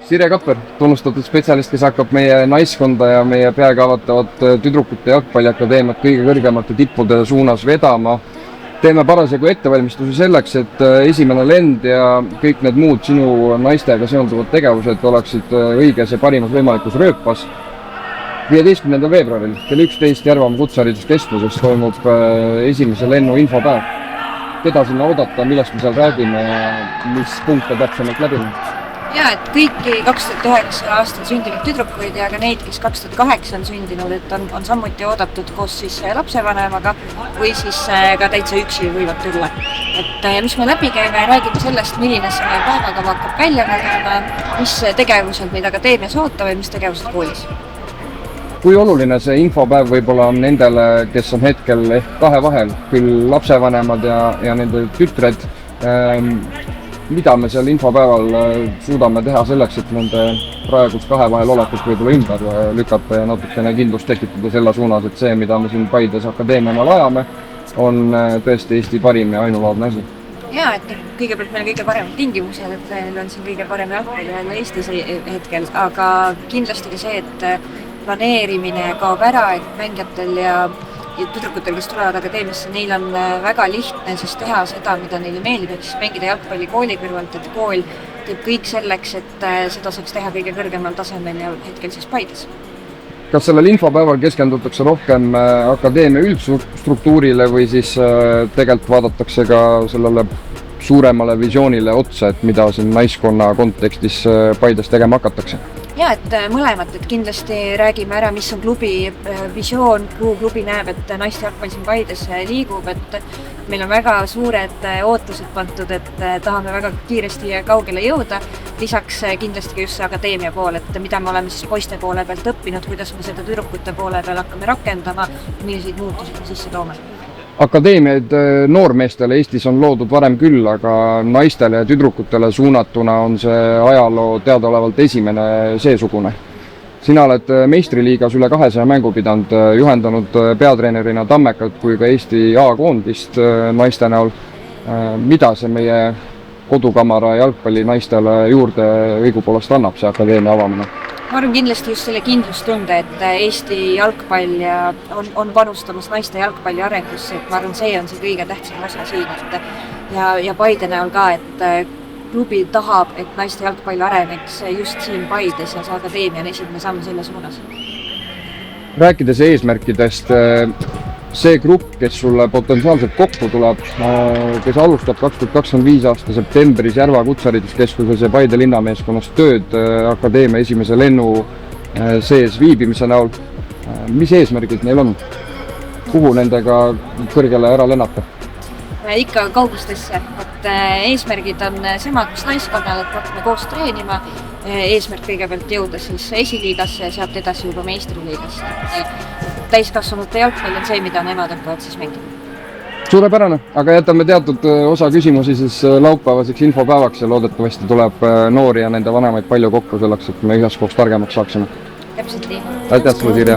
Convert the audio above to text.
Sirje Kapper, tunnustatud spetsialist, kes hakkab meie naiskonda ja meie peagi avatavat tüdrukute jalgpalliakadeemiat kõige kõrgemate tippude suunas vedama. Teeme parasjagu ettevalmistusi selleks, et esimene lend ja kõik need muud sinu naistega seonduvad tegevused oleksid õiges ja parimas võimalikus rööpas. 15. veebruaril kell 11 Järvamaa Kutsehariduskeskuses toimub esimese lennu infopäev. Keda sinna oodata, millest me seal räägime ja mis punkte täpsemalt läbime? Ja, et kõiki 2009 aastal sündinud tüdrukuid ja ka neid, kes 2008 on sündinud, et on sammuti oodatud koos siis lapsevanemaga või siis ka täitsa üksi võivad tulla. Et mis me läbi käime, räägime sellest, milline see päevakava hakkab välja nägema, mis tegevused meid akadeemias ootavad ja mis tegevused koolis. Kui oluline see infopäev võib-olla on nendele, kes on hetkel ehk kahe vahel, küll lapsevanemad ja nende tütred, mida me seal infopäeval suudame teha selleks, et nende praegust kahe vahel olekut võib-olla ümber lükata ja natukene kindlust tekitada selle suunas, et see, mida me siin Paides akadeemiamal ajame, on tõesti Eesti parim ja ainulaadne asi. Ja, et kõigepealt meil on kõige paremad tingimused, et meil on siin kõige parem jalgpalli Eestis hetkel, aga kindlasti ka see, et planeerimine kaob ära, et mängijatel ja tüdrukutel, kes tulevad akadeemiasse, neil on väga lihtne siis teha seda, mida neile meeldib, ehk siis mängida jalgpalli kooli kõrvalt, et kool teeb kõik selleks, et seda saaks teha kõige kõrgemal tasemel ja hetkel siis Paides. Kas sellel infopäeval keskendutakse rohkem akadeemia üldstruktuurile või siis tegelikult vaadatakse ka sellele suuremale visioonile otsa, et mida siin naiskonna kontekstis Paides tegema hakatakse? Ja, et mõlemat, et kindlasti räägime ära, mis on klubi visioon, kuhu klubi näeb, et naiste jalgpall siin Paides liigub, et meil on väga suured ootused pandud, et tahame väga kiiresti ja kaugele jõuda. Lisaks kindlasti ka just see akadeemia pool, et mida me oleme siis poiste poole pealt õppinud, kuidas me seda tüdrukute poole peal hakkame rakendama, milliseid muutusi me sisse toome. Akadeemiaid noormeestele Eestis on loodud varem küll, aga naistele ja tüdrukutele suunatuna on see ajaloo teadaolevalt esimene seesugune. Sina oled meistriliigas üle 200 mängu pidanud, juhendanud peatreenerina Tammekat kui ka Eesti A-koondist naiste näol. Mida see meie kodukamara jalgpalli naistele juurde õigupoolest annab, see akadeemia avamine? Ma arvan kindlasti just selle kindlustunde, et Eesti jalgpall on panustamas naiste jalgpalli arengusse, et ma arvan, see on see kõige tähtsam osa siin, ja Paide näol ka, et klubi tahab, et naiste jalgpall areneks just siin Paides ja see akadeemia on esimene samm selle suunas. Rääkides eesmärkidest, see grupp, kes sulle potentsiaalselt kokku tuleb, kes alustab 2025 aasta septembris Järva Kutsehariduskeskuses ja Paide linnameeskonnas tööd akadeemia esimese lennu sees viibimise näol, mis eesmärgid neil on? Kuhu nendega kõrgele ära lennata? Ikka kaugustesse, et eesmärgid on samad, kus naiskonnal, et hakkame koos treenima. Eesmärk kõigepealt jõuda siis esiliigasse ja sealt edasi juba meistriliigasse. Täiskasvanute jalgpall on see, mida nemad hakkavad siis mängima. Suurepärane, aga jätame teatud osa küsimusi siis laupäevaseks infopäevaks ja loodetavasti tuleb noori ja nende vanemaid palju kokku selleks, et me üheskoos targemaks saaksime. Täpselt nii. Aitäh sulle, Sirje!